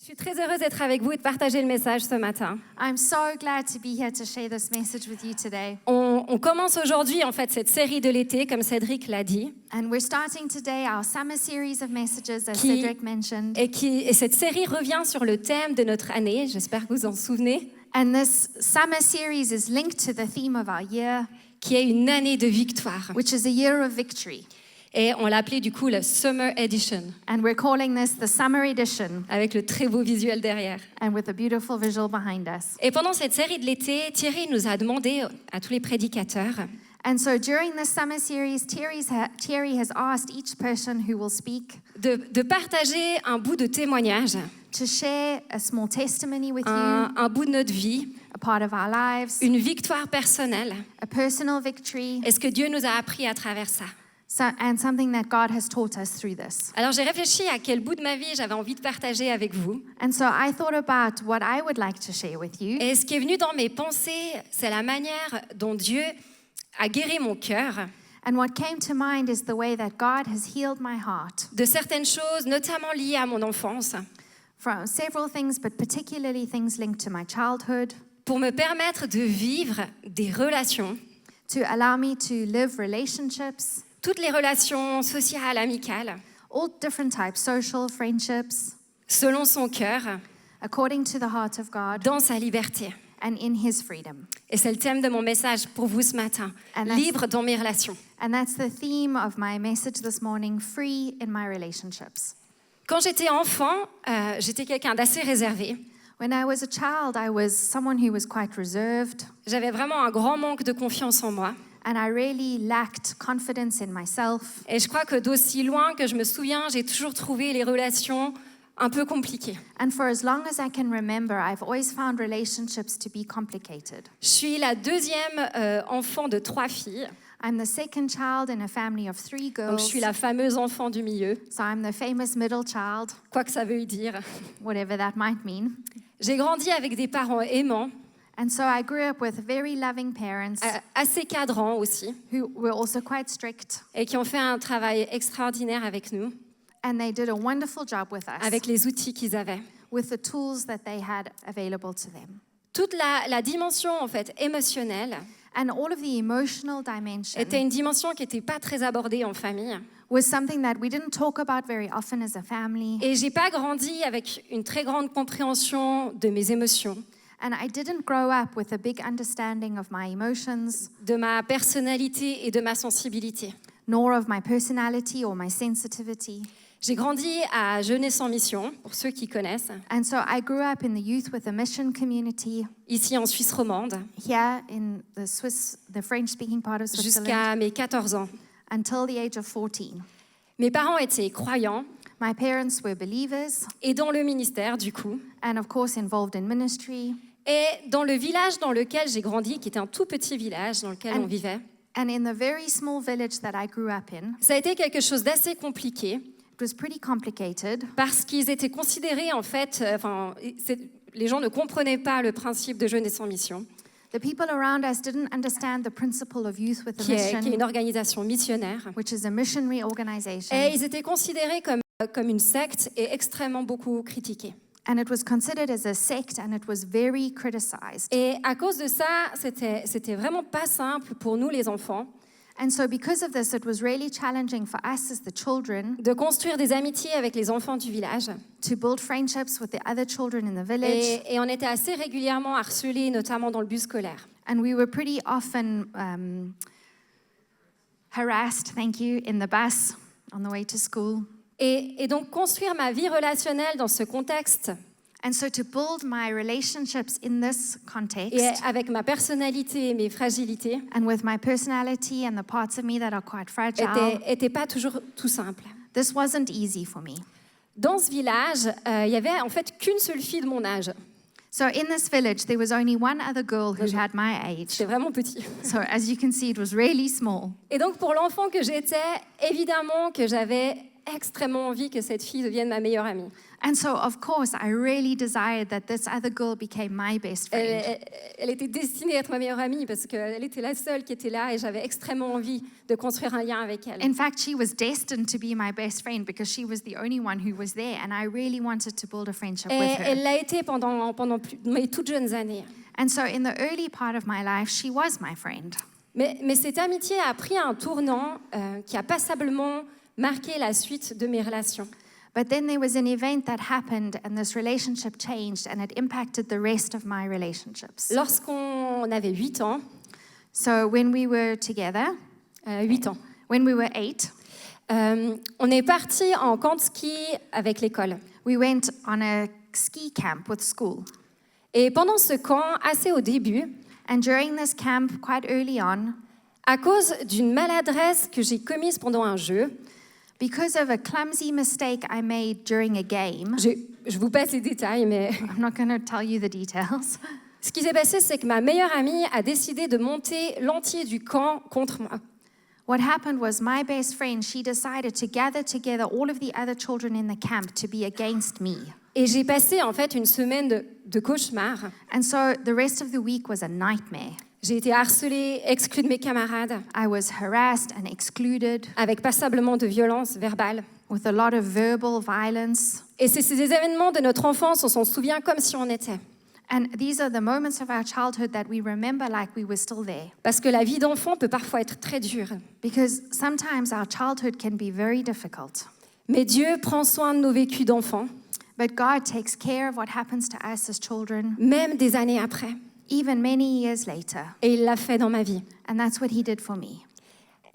Je suis très heureuse d'être avec vous et de partager le message ce matin. I'm so glad to be here to share this message with you today. On commence aujourd'hui en fait cette série de l'été, comme Cédric l'a dit, And we're starting today our summer series of messages, as Qui- Cedric mentioned. et cette série revient sur le thème de notre année, j'espère que vous en souvenez, And this summer series is linked to the theme of our year, qui est une année de victoire. which is a year of victory. Et on l'a appelé du coup le Summer Edition, And we're calling this the summer edition, avec le très beau visuel derrière. and with a beautiful visual behind us. Et pendant cette série de l'été, Thierry nous a demandé à tous les prédicateurs And so during this summer series, Thierry has asked each person who will speak de partager un bout de témoignage, to share a small testimony with you, un bout de notre vie, a part of our lives, une victoire personnelle, a personal victory, et ce que Dieu nous a appris à travers ça. and something that God has taught us through this. Alors j'ai réfléchi à quel bout de ma vie j'avais envie de partager avec vous. And so I thought about what I would like to share with you. Et ce qui est venu dans mes pensées, c'est la manière dont Dieu a guéri mon cœur And what came to mind is the way that God has healed my heart de certaines choses, notamment liées à mon enfance, from several things, but particularly things linked to my childhood, pour me permettre de vivre des relations, to allow me to live relationships, toutes les relations sociales, amicales, all different types, social, friendships, selon son cœur, according to the heart of God dans sa liberté. and in His freedom. Et c'est le thème de mon message pour vous ce matin, And that's- libre dans mes relations. And that's the theme of my message this morning, free in my relationships. Quand j'étais enfant, j'étais quelqu'un d'assez réservé. When I was a child, I was someone who was quite reserved, J'avais vraiment un grand manque de confiance en moi. and I really lacked confidence in myself. Et je crois que d'aussi loin que je me souviens, j'ai toujours trouvé les relations un peu compliquées. And for as long as I can remember, I've always found relationships to be complicated. Je suis la deuxième enfant de 3 filles, I'm the second child in a family of 3 donc je girls, suis la fameuse enfant du milieu, so I'm the famous middle child, quoi que ça veuille dire. whatever that might mean. J'ai grandi avec des parents aimants, And so I grew up with very loving parents assez cadrants aussi, who were also quite strict, et qui ont fait un travail extraordinaire avec nous, and they did a wonderful job with us, avec les outils qu'ils avaient. with the tools that they had available to them. Toute la dimension en fait émotionnelle And all of the emotional dimension était une dimension qui n'était pas très abordée en famille. was something that we didn't talk about very often as a family. Et j'ai pas grandi avec une très grande compréhension de mes émotions, And I didn't grow up with a big understanding of my emotions, de ma personnalité et de ma sensibilité. nor of my personality or my sensitivity. J'ai grandi à Jeunesse en Mission, pour ceux qui connaissent, And so I grew up in the Youth with a Mission community ici en Suisse romande, here in the French-speaking part of Switzerland jusqu'à mes 14 ans. until the age of 14. Mes parents étaient croyants My parents were believers et dans le ministère du coup. and of course involved in ministry. Et dans le village dans lequel j'ai grandi, qui était un tout petit village dans lequel And- on vivait, And in the very small village that I grew up in, ça a été quelque chose d'assez compliqué it was pretty complicated parce qu'ils étaient considérés en fait, les gens ne comprenaient pas le principe de Jeunesse en Mission, The people around us didn't understand the principle of Youth with a qui est Mission, une organisation missionnaire. which is a missionary organization. Et ils étaient considérés comme une secte et extrêmement beaucoup critiqués. And it was considered as a sect and it was very criticized. Et à cause de ça, c'était vraiment pas simple pour nous les enfants And so because of this, it was really challenging for us as the children de construire des amitiés avec les enfants du village. to build friendships with the other children in the village. Et on était assez régulièrement harcelés, notamment dans le bus scolaire. And we were pretty often harassed, thank you, in the bus on the way to school. Et donc construire ma vie relationnelle dans ce contexte And so to build my relationships in this et context avec ma personnalité et mes fragilités and with my personality and the parts of me that are quite fragile, était pas toujours tout simple. this wasn't easy for me. Dans ce village, il y avait en fait qu'une seule fille de mon âge. So in this village, there was only one other girl who had my age. C'était vraiment petit. So as you can see, it was really small. Et donc pour l'enfant que j'étais, évidemment que j'avais extrêmement envie que cette fille devienne ma meilleure amie. And so, of course, I really desired that this other girl became my best friend. Elle était destinée à être ma meilleure amie parce qu'elle était la seule qui était là et j'avais extrêmement envie de construire un lien avec elle. In fact, she was destined to be my best friend because she was the only one who was there, and I really wanted to build a friendship Et with elle her. l'a été pendant mes toutes jeunes années. And so, in the early part of my life, she was my friend. Mais cette amitié a pris un tournant qui a passablement marqué la suite de mes relations. But then there was an event that happened, and this relationship changed, and it impacted the rest of my relationships. Lorsqu'on avait 8 ans, So, when we were together, 8 ans, when we were 8, on est parti en camp de ski avec l'école. we went on a ski camp with school. Et pendant ce camp, assez au début, And during this camp, quite early on, à cause d'une maladresse que j'ai commise pendant un jeu, because of a clumsy mistake I made during a game, je vous passe les détails, mais I'm not going to tell you the details. ce qui s'est passé, c'est que ma meilleure amie a décidé de monter l'entier du camp contre moi. What happened was my best friend, she decided to gather together all of the other children in the camp to be against me. Et j'ai passé en fait une semaine de cauchemar. And so the rest of the week was a nightmare. J'ai été harcelée, exclue de mes camarades, I was harassed and excluded avec passablement de violence verbale. with a lot of verbal violence. Et c'est ces événements de notre enfance, on s'en souvient comme si on était. And these are the moments of our childhood that we remember like we were still there. Parce que la vie d'enfant peut parfois être très dure. Because sometimes our childhood can be very difficult. Mais Dieu prend soin de nos vécus d'enfants, But God takes care of what happens to us as children, même des années après. even many years later. Et il l'a fait dans ma vie. And that's what He did for me.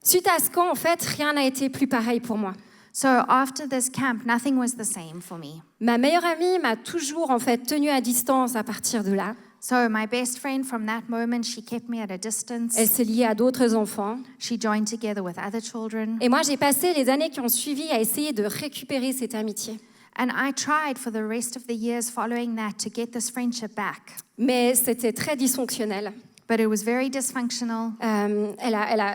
Suite à ce camp, en fait, rien n'a été plus pareil pour moi. So after this camp, nothing was the same for me. Ma meilleure amie m'a toujours, en fait, tenue à distance à partir de là. So my best friend from that moment, she kept me at a distance. Elle s'est liée à d'autres enfants. She joined together with other children. Et moi, j'ai passé les années qui ont suivi à essayer de récupérer cette amitié. And I tried for the rest of the years following that to get this friendship back. Mais c'était très dysfonctionnel. But it was very dysfunctional.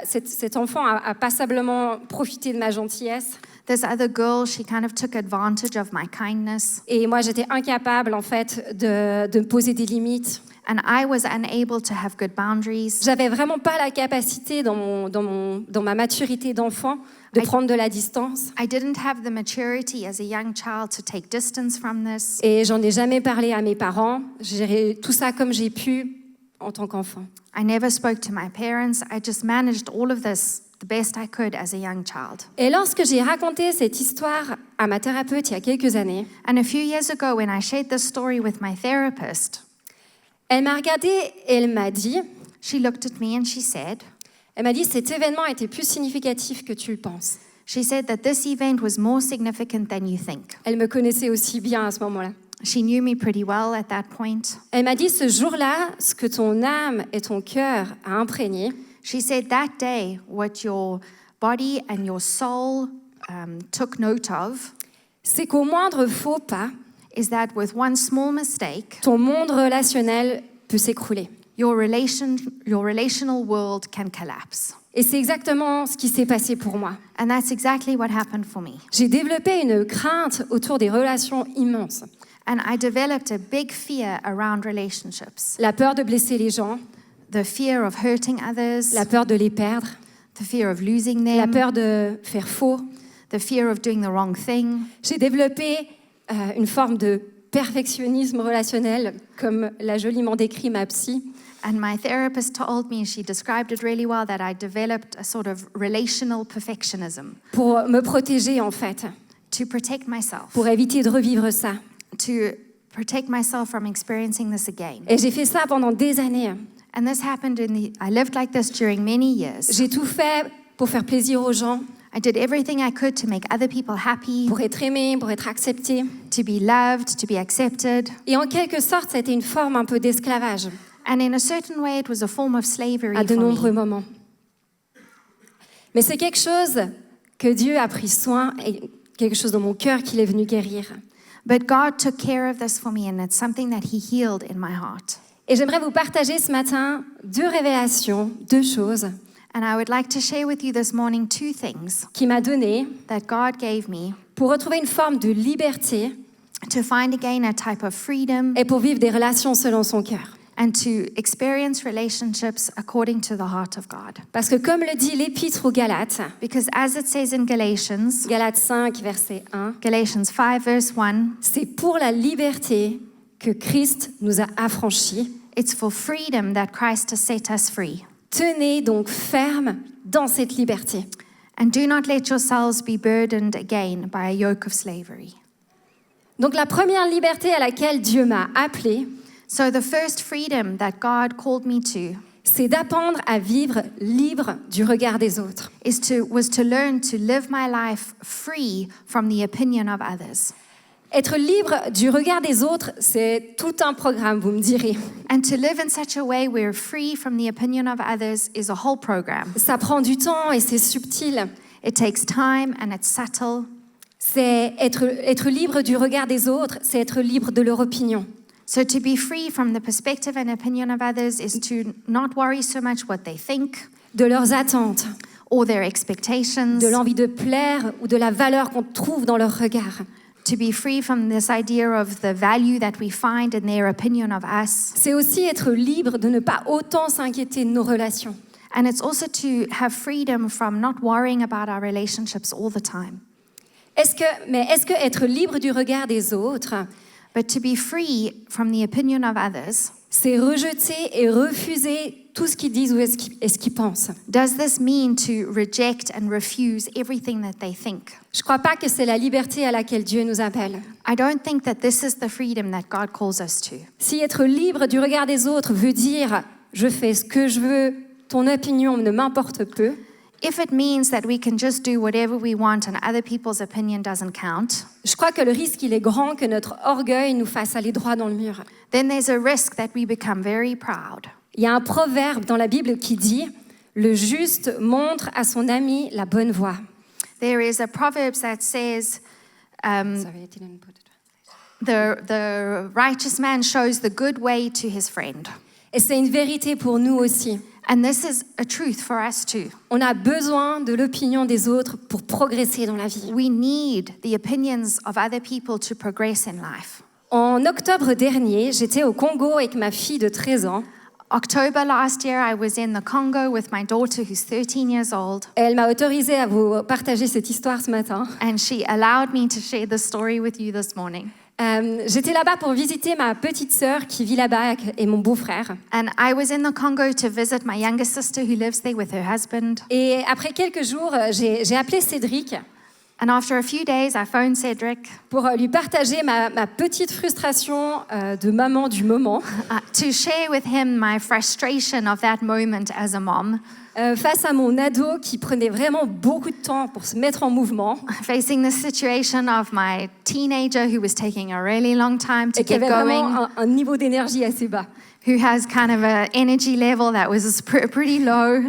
Cet enfant a passablement profité de ma gentillesse. This other girl, she kind of took advantage of my kindness. Et moi, j'étais incapable, en fait, de me poser des limites. And I was unable to have good boundaries. J'avais vraiment pas la capacité dans ma maturité d'enfant de prendre de la distance. I didn't have the maturity as a young child to take distance from this. Et j'en ai jamais parlé à mes parents. J'ai géré tout ça comme j'ai pu en tant qu'enfant. I never spoke to my parents. I just managed all of this the best I could as a young child. Et lorsque j'ai raconté cette histoire à ma thérapeute il y a quelques années, And a few years ago, when I shared this story with my therapist, elle m'a regardée et elle m'a dit, she looked at me and she said, cet événement était plus significatif que tu le penses. she said that this event was more significant than you think. Elle me connaissait aussi bien à ce moment-là. She knew me pretty well at that point. Elle m'a dit, ce jour-là, ce que ton âme et ton cœur a imprégné, She said that day, what your body and your soul took note of c'est qu'au moindre faux pas, is that with one small mistake, ton monde relationnel peut s'écrouler. your relational world can collapse. Et c'est exactement ce qui s'est passé pour moi. And that's exactly what happened for me. J'ai développé une crainte autour des relations immenses. And I developed a big fear around relationships. La peur de blesser les gens, The fear of hurting others, la peur de les perdre, the fear of losing la them, peur de faire faux. the fear of doing the wrong thing. J'ai développé une forme de perfectionnisme relationnel, comme l'a joliment décrit ma psy. And my therapist told me, she described it really well, that I developed a sort of relational perfectionism Pour me protéger, en fait, to protect myself, pour éviter de revivre ça. to protect myself from experiencing this again. Et j'ai fait ça pendant des années. And this happened I lived like this during many years. J'ai tout fait pour faire plaisir aux gens, I did everything I could to make other people happy, pour être aimé, pour être accepté. to be loved, to be accepted. Et en quelque sorte, ça a été une forme un peu d'esclavage And in a certain way, it was a form of slavery à de for nombreux me. moments. Mais c'est quelque chose que Dieu a pris soin et quelque chose dans mon cœur qu'il est venu guérir. But God took care of this for me, and it's something that He healed in my heart. Et j'aimerais vous partager ce matin 2 révélations, 2 choses And I would like to share with you this morning 2 things qu'il m'a données that God gave me pour retrouver une forme de liberté to find again a type of freedom et pour vivre des relations selon son cœur. and to experience relationships according to the heart of God. Parce que comme le dit l'Épître aux Galates, Because as it says in Galatians, Galates 5, verset 1, Galatians 5 verse 1, c'est pour la liberté que Christ nous a affranchis. it's for freedom that Christ has set us free. Tenez donc ferme dans cette liberté. And do not let yourselves be burdened again by a yoke of slavery. Donc la première liberté à laquelle Dieu m'a appelée, So the first freedom that God called me to c'est d'apprendre à vivre libre du regard des autres. was to learn to live my life free from the opinion of others. Être libre du regard des autres, c'est tout un programme, vous me direz. And to live in such a way we're free from the opinion of others is a whole program. Ça prend du temps et c'est subtil. It takes time and it's subtle. C'est être libre du regard des autres, c'est être libre de leur opinion. So to be free from the perspective and opinion of others is to not worry so much what they think De leurs attentes, or their expectations. de l'envie de plaire ou de la valeur qu'on trouve dans leur regard. To be free from this idea of the value that we find in their opinion of us. C'est aussi être libre de ne pas autant s'inquiéter de nos relations. And it's also to have freedom from not worrying about our relationships all the time. Est-ce que être libre du regard des autres, But to be free from the opinion of others, c'est rejeter et refuser tout ce qu'ils disent ou ce qu'ils pensent? does this mean to reject and refuse everything that they think? Je ne crois pas que c'est la liberté à laquelle Dieu nous appelle. I don't think that this is the freedom that God calls us to. Si être libre du regard des autres veut dire « je fais ce que je veux, ton opinion ne m'importe peu », If it means that we can just do whatever we want and other people's opinion doesn't count, je crois que le risque il est grand que notre orgueil nous fasse aller droit dans le mur. then there's a risk that we become very proud. Il y a un proverbe dans la Bible qui dit « le juste montre à son ami la bonne voie ». There is a proverb that says, the righteous man shows the good way to his friend. Et c'est une vérité pour nous aussi. And this is a truth for us too. On a besoin de l'opinion des autres pour progresser dans la vie. We need the opinions of other people to progress in life. En octobre dernier, j'étais au Congo avec ma fille de 13 ans. October last year, I was in the Congo with my daughter who's 13 years old. Elle m'a autorisée à vous partager cette histoire ce matin. And she allowed me to share this story with you this morning. J'étais là-bas pour visiter ma petite sœur qui vit là-bas et mon beau-frère. And I was in the Congo to visit my younger sister who lives there with her husband. Et après quelques jours, j'ai appelé Cédric And after a few days, I phoned Cedric pour lui partager ma petite frustration de maman du moment to share with him my frustration of that moment as a mom, face à mon ado qui prenait vraiment beaucoup de temps pour se mettre en mouvement facing the situation of my teenager who was taking a really long time to et qui get avait going, vraiment un niveau d'énergie assez bas. who has kind of an energy level that was pretty low.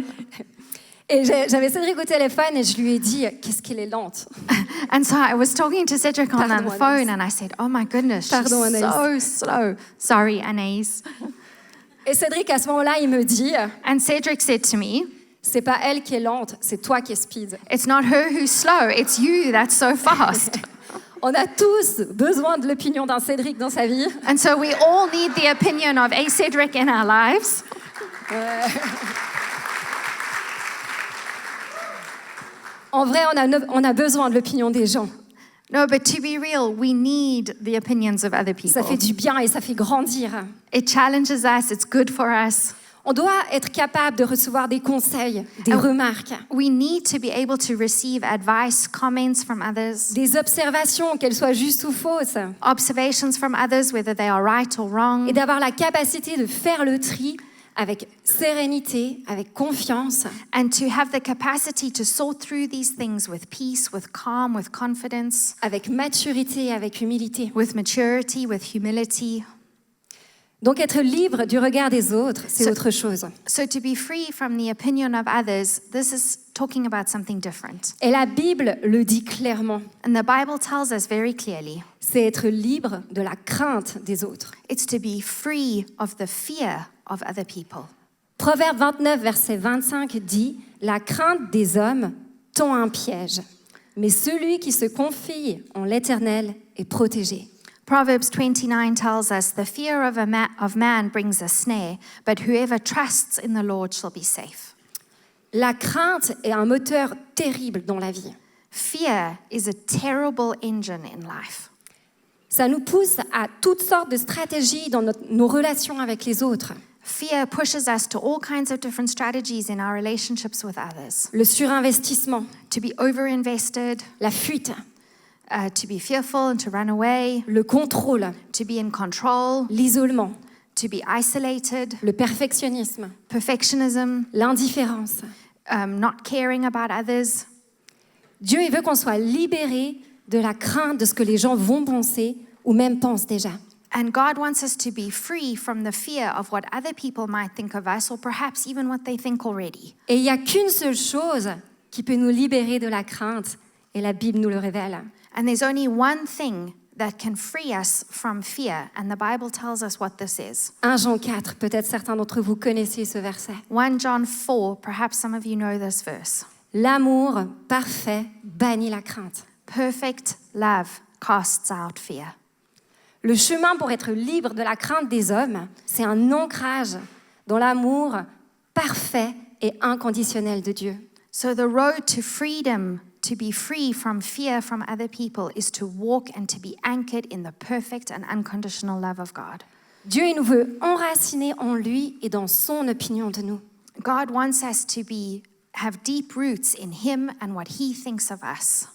Et j'avais Cédric au téléphone et je lui ai dit « Qu'est-ce qu'elle est lente !» And so I was talking to Cedric on Pardon, the phone Anaïs. and I said, oh my goodness, she's Pardon, Anaïs. so slow. Sorry, Anaïs. Et Cédric, à ce moment-là, il me dit And Cedric said to me, « C'est pas elle qui est lente, c'est toi qui es speed. it's not her who's slow, it's you that's so fast. » On a tous besoin de l'opinion d'un Cédric dans sa vie. And so we all need the opinion of a Cedric in our lives. En vrai, on a besoin de l'opinion des gens. No, but to be real, we need the opinions of other Ça fait people. du bien et ça fait grandir. It challenges us, it's good for us. On doit être capable de recevoir des conseils, des remarques, We need to be able to receive advice, comments from others, des observations, qu'elles soient justes ou fausses, observations from others, whether they are right or wrong, et d'avoir la capacité de faire le tri avec sérénité, avec confiance, and to have the capacity to sort through these things with peace, with calm, with confidence, avec maturité, avec humilité. with maturity, with humility. Donc être libre du regard des autres, c'est So- autre chose. So to be free from the opinion of others, this is talking about something different. Et la Bible le dit clairement. And the Bible tells us very clearly, C'est être libre de la crainte des autres. it's to be free of the fear of other people. Proverbe 29, verset 25 dit « La crainte des hommes tend un piège, mais celui qui se confie en l'Éternel est protégé. Proverbs 29 tells us, the fear of man brings a snare, but whoever trusts in the Lord shall be safe. La crainte est un moteur terrible dans la vie. Fear is a terrible engine in life. Ça nous pousse à toutes sortes de stratégies dans nos relations avec les autres. Fear pushes us to all kinds of different strategies in our relationships with others. Le surinvestissement, To be overinvested, la fuite, to be fearful and to run away, le contrôle, to be in control, l'isolement, to be isolated, le perfectionnisme, perfectionism, l'indifférence. not caring about others. Dieu, il veut qu'on soit libérés de la crainte de ce que les gens vont penser ou même pensent déjà. And God wants us to be free from the fear of what other people might think of us, or perhaps even what they think already. Et il n'y a qu'une seule chose qui peut nous libérer de la crainte, et la Bible nous le révèle. And there's only one thing that can free us from fear, and the Bible tells us what this is. 1 Jean 4, peut-être certains d'entre vous connaissez ce verset. 1 John 4, perhaps some of you know this verse. L'amour parfait bannit la crainte. Perfect love casts out fear. Le chemin pour être libre de la crainte des hommes, c'est un ancrage dans l'amour parfait et inconditionnel de Dieu. So the road to freedom, to be free from fear from other people, is to walk and to be anchored in the perfect and unconditional love of God. Dieu, il nous veut enraciner en lui et dans son opinion de nous. God wants us to have deep roots in Him and what He thinks of us.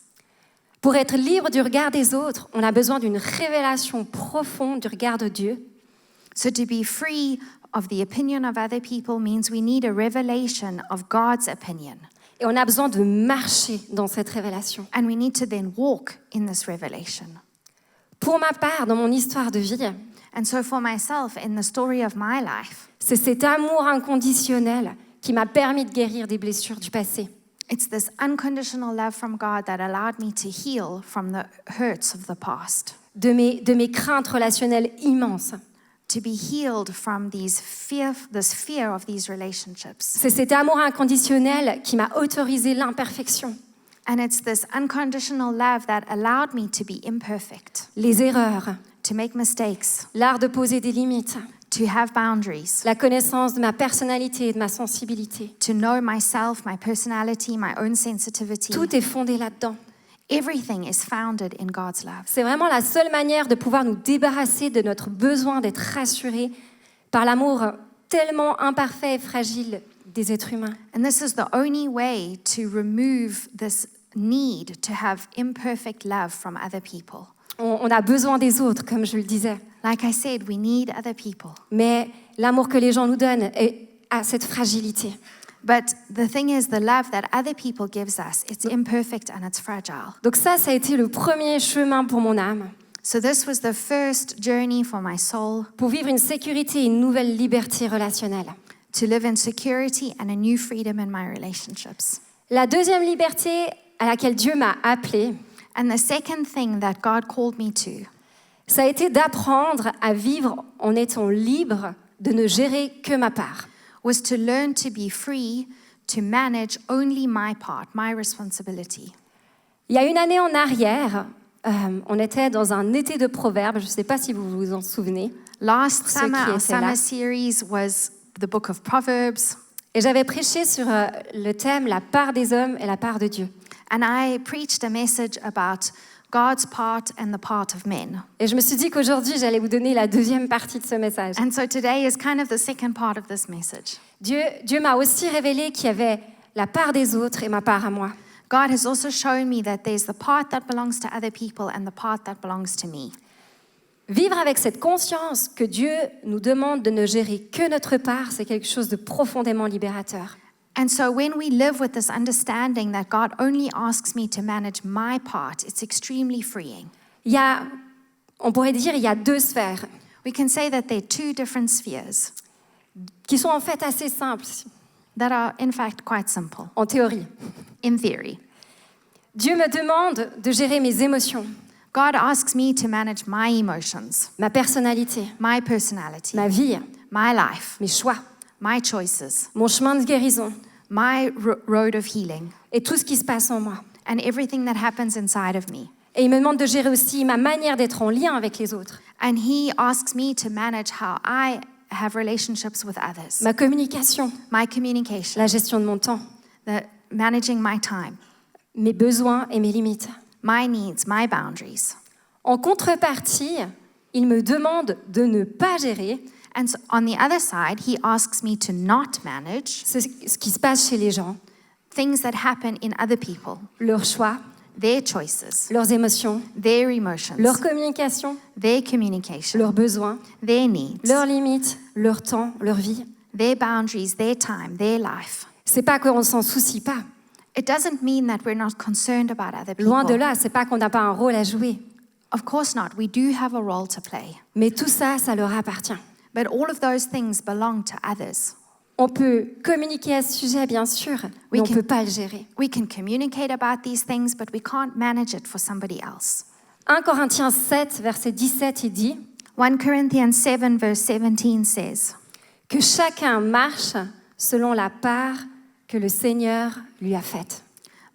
Pour être libre du regard des autres, on a besoin d'une révélation profonde du regard de Dieu. So to be free of the opinion of other people means we need a revelation of God's opinion. Et on a besoin de marcher dans cette révélation. And we need to then walk in this revelation. Pour ma part, dans mon histoire de vie, And so for myself, in the story of my life, c'est cet amour inconditionnel qui m'a permis de guérir des blessures du passé. it's this unconditional love from God that allowed me to heal from the hurts of the past, De mes craintes relationnelles immenses. to be healed from this fear of these relationships. C'est cet amour inconditionnel qui m'a autorisé l'imperfection, And it's this unconditional love that allowed me to be imperfect, les erreurs, to make mistakes, l'art de poser des limites, to have boundaries, la connaissance de ma personnalité et de ma sensibilité. to know myself, my personality, my own sensitivity. Tout est fondé là-dedans. Everything is founded in God's love. C'est vraiment la seule manière de pouvoir nous débarrasser de notre besoin d'être rassurés par l'amour tellement imparfait et fragile des êtres humains. And this is the only way to remove this need to have imperfect love from other people. On a besoin des autres, comme je le disais. Like I said, we need other people. Mais l'amour que les gens nous donnent a cette fragilité. But the thing is, the love that other people gives us, it's imperfect and it's fragile. Donc ça a été le premier chemin pour mon âme, So this was the first journey for my soul, pour vivre une sécurité et une nouvelle liberté relationnelle. to live in security and a new freedom in my relationships. La deuxième liberté à laquelle Dieu m'a appelée, And the second thing that God called me to, ça a été d'apprendre à vivre en étant libre de ne gérer que ma part. was to learn to be free, to manage only my part, my responsibility. Il y a une année en arrière, on était dans un été de proverbes, je ne sais pas si vous vous en souvenez, Last Pour ceux summer, qui our étaient là. summer series was the book of Proverbs, et j'avais prêché sur le thème « La part des hommes et la part de Dieu ». and I preached a message about God's part and the part of men. Et je me suis dit qu'aujourd'hui, j'allais vous donner la deuxième partie de ce message. And so today is kind of the second part of this message. Dieu m'a aussi révélé qu'il y avait la part des autres et ma part à moi. God has also shown me that there's the part that belongs to other people and the part that belongs to me. Vivre avec cette conscience que Dieu nous demande de ne gérer que notre part, c'est quelque chose de profondément libérateur. And so when we live with this understanding that God only asks me to manage my part, it's extremely freeing. On pourrait dire, il y a deux sphères We can say that there are two different spheres qui sont en fait assez simples that are in fact quite simple en théorie. in theory. Dieu me demande de gérer mes émotions, God asks me to manage my emotions, ma personnalité, my personality, ma vie, my life, mes choix, my choices, mon chemin de guérison, my road of healing et tout ce qui se passe en moi. and everything that happens inside of me. Et il me demande de gérer aussi ma manière d'être en lien avec les autres, And he asks me to manage how I have relationships with others, ma communication, my communication, la gestion de mon temps, managing my time, mes besoins et mes limites. my needs, my boundaries. En contrepartie, il me demande de ne pas gérer And so on the other side, he asks me to not manage ce qui se passe chez les gens, things that happen in other people, leurs choix, their choices, leurs émotions, their emotions, leur communication, their communication, leurs besoins, their needs, leurs limites, leur temps, leur vie. their boundaries, their time, their life. C'est pas qu'on s'en soucie pas. It doesn't mean that we're not concerned about other people. Loin de là, c'est pas qu'on n'a pas un rôle à jouer. Of course not. We do have a role to play. Mais tout ça, ça leur appartient. But all of those things belong to others. On peut communiquer à ce sujet, bien sûr, mais on ne peut pas le gérer. We can communicate about these things, but we can't manage it for somebody else. 1 Corinthiens 7, verset 17, il dit 1 Corinthians 7, verse 17 says, que chacun marche selon la part que le Seigneur lui a faite.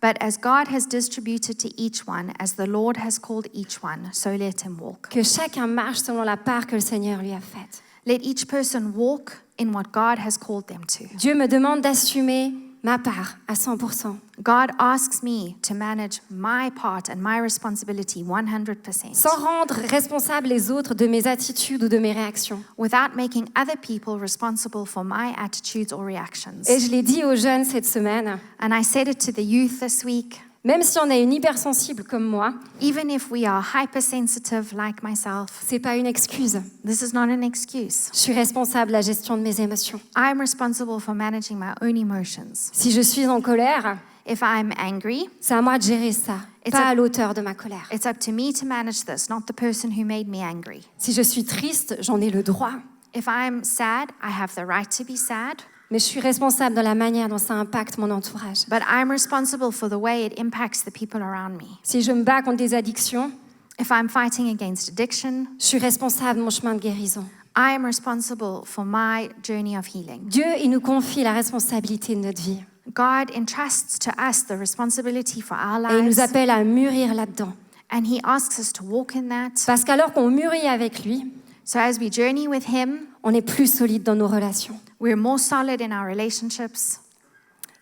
But as God has distributed to each one, as the Lord has called each one, so let him walk. Que chacun marche selon la part que le Seigneur lui a faite. Let each person walk in what God has called them to. Dieu me demande d'assumer ma part à 100%. God asks me to manage my part and my responsibility 100%, Sans rendre responsables les autres de mes attitudes ou de mes réactions. without making other people responsible for my attitudes or reactions. Et je l'ai dit aux jeunes cette semaine, And I said it to the youth this week, même si on est une hypersensible comme moi, even if we are hypersensitive like myself, c'est pas une excuse. this is not an excuse. Je suis responsable de la gestion de mes émotions. I'm responsible for managing my own emotions. Si je suis en colère, If I'm angry, c'est à moi de gérer ça, It's pas a- à l'auteur de ma colère. it's up to me to manage this, not the person who made me angry. Si je suis triste, j'en ai le droit. If I'm sad, I have the right to be sad, Mais je suis responsable de la manière dont ça impacte mon entourage. but I'm responsible for the way it impacts the people around me. Si je me bats contre des addictions, If I'm fighting against addiction, je suis responsable de mon chemin de guérison. I am responsible for my journey of healing. Dieu, il nous confie la responsabilité de notre vie. God entrusts to us the responsibility for our Et il nous lives, appelle à mûrir là-dedans. and He asks us to walk in that. Parce qu'alors qu'on mûrit avec lui, So as we journey with Him, on est plus solide dans nos relations. we're more solid in our relationships.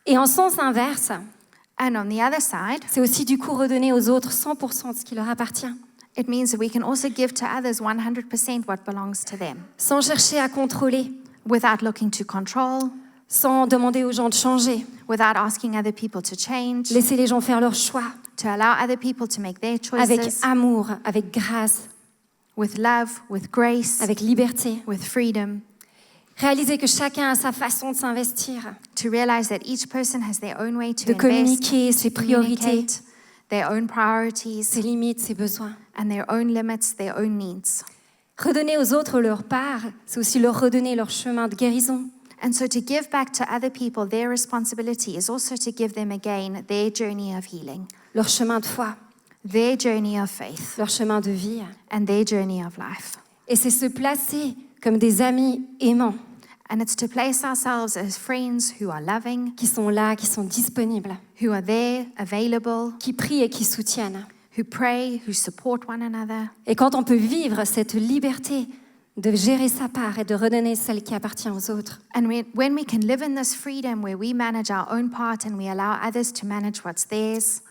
Et en sens inverse, And on the other side, c'est aussi du coup redonner aux autres 100% de ce qui leur appartient, it means that we can also give to others 100% what belongs to them, sans chercher à contrôler, without looking to control, sans demander aux gens de changer, without asking other people to change, laisser les gens faire leurs choix, to allow other people to make their avec choices amour, avec grâce, with love, with grace, avec liberté. with freedom, Réaliser que chacun a sa façon de s'investir, to realize that each person has their own way to de invest, communiquer ses to priorités, communicate their own priorities, ses limites, ses besoins. and their own limits, their own needs. Redonner aux autres leur part, c'est aussi leur redonner leur chemin de guérison. And so to give back to other people their responsibility is also to give them again their journey of healing, Leur chemin de foi, their journey of faith, leur chemin de vie. and their journey of life. Et c'est se placer comme des amis aimants And it's to place ourselves as friends who are loving, qui sont là, qui sont disponibles, who are there, available, qui prient et qui soutiennent. who pray, who support one another. Et quand on peut vivre cette liberté de gérer sa part et de redonner celle qui appartient aux autres, And when we can live in this freedom where we manage our own part and we allow others to manage what's theirs,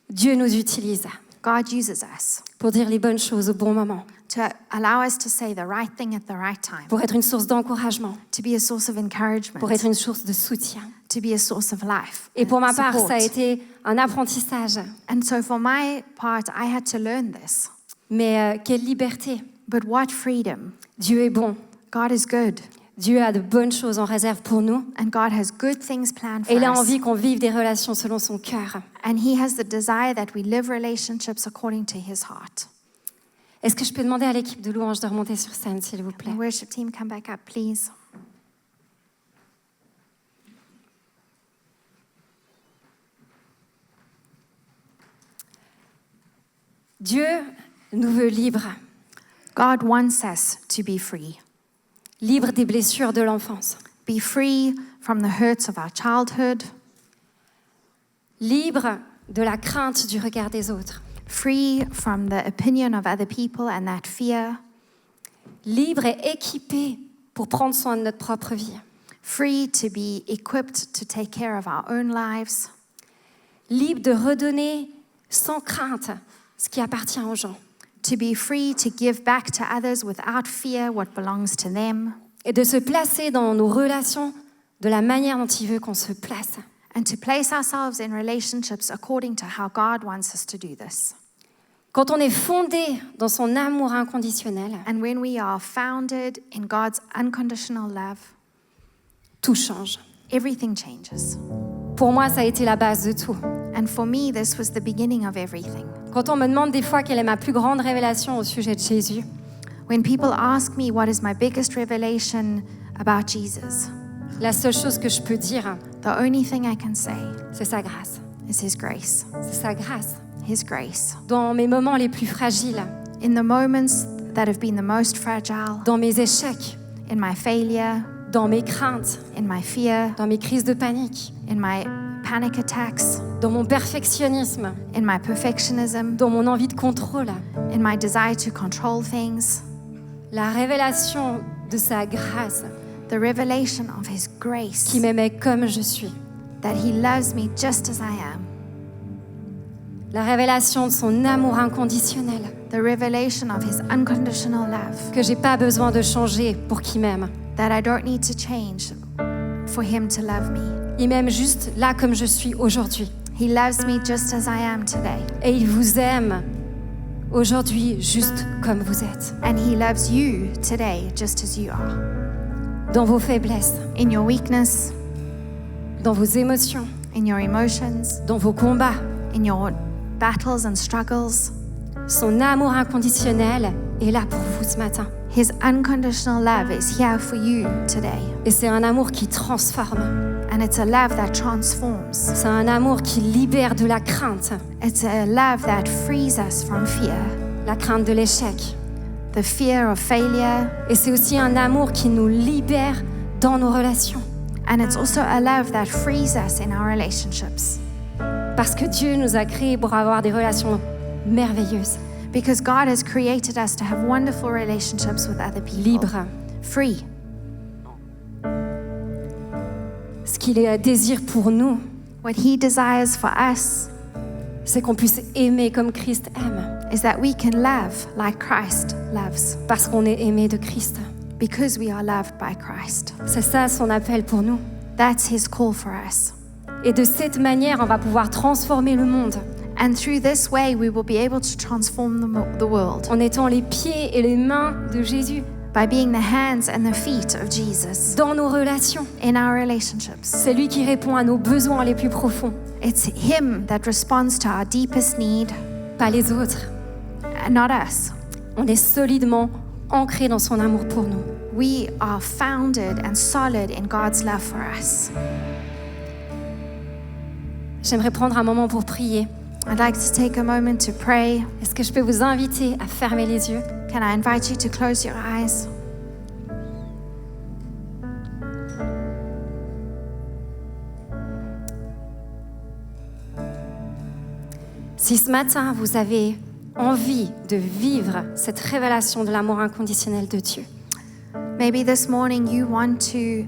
Dieu nous utilise God uses us pour dire les bonnes choses au bon moment, to allow us to say the right thing at the right time, pour être une source d'encouragement, to be a source of encouragement, pour être une source de soutien. to be a source of life. Et pour ma part, support. ça a été un apprentissage. And so for my part, I had to learn this. Mais quelle liberté! But what freedom. Dieu est bon. God is good, Dieu a de bonnes choses en réserve pour nous. and God has good things planned Et for il a us. envie qu'on vive des relations selon son cœur. And He has the desire that we live relationships according to His heart. Est-ce que je peux demander à l'équipe de louange de remonter sur scène, s'il vous plaît? The worship team, come back up, please. Dieu nous veut libres, God wants us to be free. libres des blessures de l'enfance, Be free from the hurts of our childhood, libre de la crainte du regard des autres, free from the opinion of other people and that fear, libre et équipé pour prendre soin de notre propre vie, free to be equipped to take care of our own lives, libre de redonner sans crainte ce qui appartient aux gens to be free to give back to others without fear what belongs to them, et de se placer dans nos relations de la manière dont il veut qu'on se place. and to place ourselves in relationships according to how God wants us to do this. Quand on est fondé dans son amour inconditionnel, And when we are founded in God's unconditional love, tout change. everything changes. Pour moi, ça a été la base de tout. And for me, this was the beginning of everything. Quand on me demande des fois quelle est ma plus grande révélation au sujet de Jésus, When people ask me what is my biggest revelation about Jesus, la seule chose que je peux dire, the only thing I can say c'est sa grâce. is His grace. C'est sa grâce. His grace. Dans mes moments les plus fragiles, In the moments that have been the most fragile, dans mes échecs, in my failure, dans mes craintes, in my fear, dans mes crises de panique, in my panic attacks, dans mon perfectionnisme, in my perfectionism, dans mon envie de contrôle, in my desire to control things, la révélation de sa grâce the revelation of His grace, qui m'aimait comme je suis, that He loves me just as I am, la révélation de son amour inconditionnel, the revelation of His unconditional love, que j'ai pas besoin de changer pour qu'il m'aime. that I don't need to change for Him to love me. Il m'aime juste là comme je suis aujourd'hui. He loves me just as I am today. Et il vous aime aujourd'hui juste comme vous êtes. And He loves you today just as you are. Dans vos faiblesses, In your weakness, dans vos émotions, in your emotions, dans vos combats. in your battles and struggles. Son amour inconditionnel est là pour vous ce matin. His unconditional love is here for you today. Et c'est un amour qui transforme. And it's a love that transforms. C'est un amour qui libère de la crainte. It's a love that frees us from fear, La crainte de l'échec. the fear of failure. Et c'est aussi un amour qui nous libère dans nos relations. And it's also a love that frees us in our relationships. Parce que Dieu nous a créés pour avoir des relations merveilleuses, Because God has created us to have wonderful relationships with other people. libres. Free. Ce qu'il désire pour nous, What He desires for us c'est qu'on puisse aimer comme Christ aime. is that we can love like Christ loves. Parce qu'on est aimé de Christ. Because we are loved by Christ. C'est ça son appel pour nous. That's His call for us. Et de cette manière, on va pouvoir transformer le monde And through this way, we will be able to transform the world en étant les pieds et les mains de Jésus by being the hands and the feet of Jesus dans nos relations. in our relationships. C'est lui qui répond à nos besoins les plus profonds, It's Him that responds to our deepest need, pas les autres. and not us. On est solidement ancrés dans son amour pour nous. We are founded and solid in God's love for us. J'aimerais prendre un moment pour prier. I'd like to take a moment to pray. Est-ce que je peux vous inviter à fermer les yeux? Can I invite you to close your eyes? Si ce matin, vous avez envie de vivre cette révélation de l'amour inconditionnel de Dieu, Maybe this morning you want to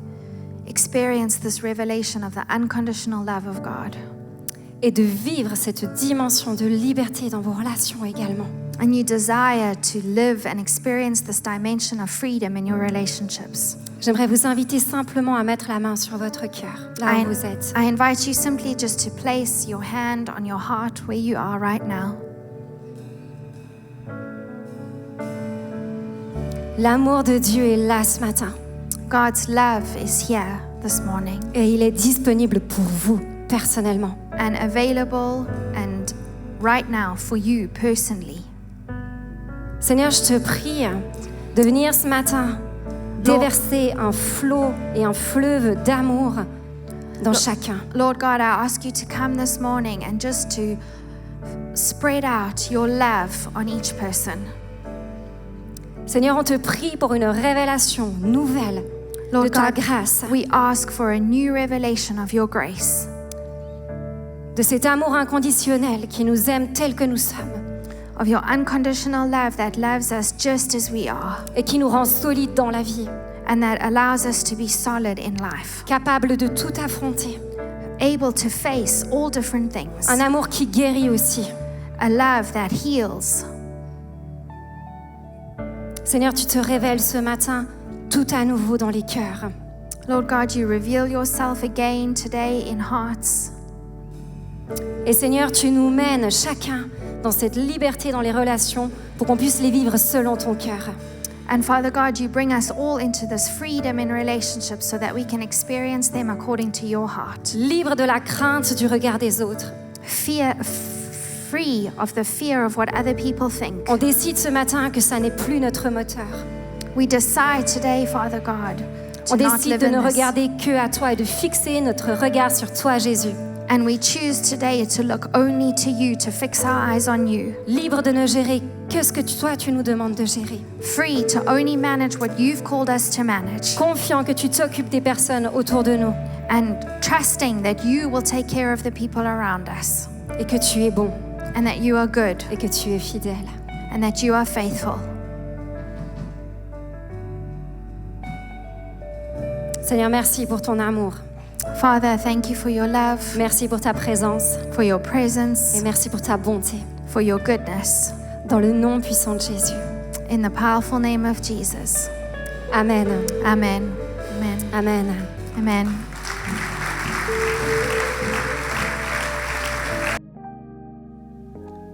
experience this revelation of the unconditional love of God. et de vivre cette dimension de liberté dans vos relations également, And you desire to live and experience this dimension of freedom in your relationships. j'aimerais vous inviter simplement à mettre la main sur votre cœur, là où vous êtes. I invite you simply just to place your hand on your heart where you are right now. L'amour de Dieu est là ce matin God's love is here this morning et il est disponible pour vous personnellement. and available and right now for you personally. Seigneur, je te prie de venir ce matin déverser un flot et un fleuve d'amour dans chacun. Lord God, I ask you to come this morning and just to spread out your love on each person. Seigneur, on te prie pour une révélation nouvelle Lord de ta God, grâce, we ask for a new revelation of your grace, de cet amour inconditionnel qui nous aime tel que nous sommes of your unconditional love that loves us just as we are, et qui nous rend solides dans la vie, and that allows us to be solid in life, capables de tout affronter. able to face all different things, Un amour qui guérit aussi. a love that heals. Seigneur, tu te révèles ce matin tout à nouveau dans les cœurs. Lord God, you reveal yourself again today in hearts. Et Seigneur, tu nous mènes chacun dans cette liberté dans les relations pour qu'on puisse les vivre selon ton cœur. And Father God, you bring us all into this freedom in relationships so that we can experience them according to your heart. Libre de la crainte du regard des autres. Free of the fear of what other people think. On décide ce matin que ça n'est plus notre moteur. We decide today, Father God, to On not décide live de ne in this. regarder que à toi et de fixer notre regard sur toi, Jésus. And we choose today to look only to you, to fix our eyes on you. Libre de ne gérer que ce que toi tu nous demandes de gérer. Free to only manage what you've called us to manage. Confiant que tu t'occupes des personnes autour de nous And trusting that you will take care of the people around us. et que tu es bon And that you are good. et que tu es fidèle. And that you are faithful. Seigneur, merci pour ton amour. Father, thank you for your love, Merci pour ta présence for your presence, et merci pour ta bonté. for your goodness. Dans le nom puissant de Jésus. In the powerful name of Jesus. Amen. Amen. Amen. Amen. Amen.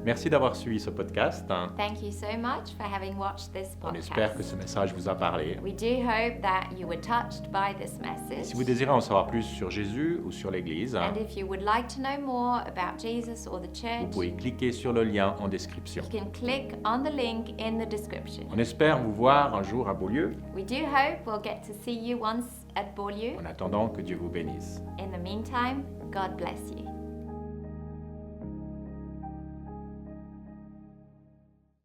Merci d'avoir suivi ce podcast. Thank you so much for having watched this On espère que podcast. ce message vous a parlé. We do hope that you were touched by this message. Si vous désirez en savoir plus sur Jésus ou sur l'Église, And if you would like to know more about Jesus or the vous church, pouvez cliquer sur le lien en description. you can click on the link in the description. On espère vous voir un jour à Beaulieu. We do hope we'll get to see you once at Beaulieu. En attendant, que Dieu vous bénisse. In the meantime, God bless you.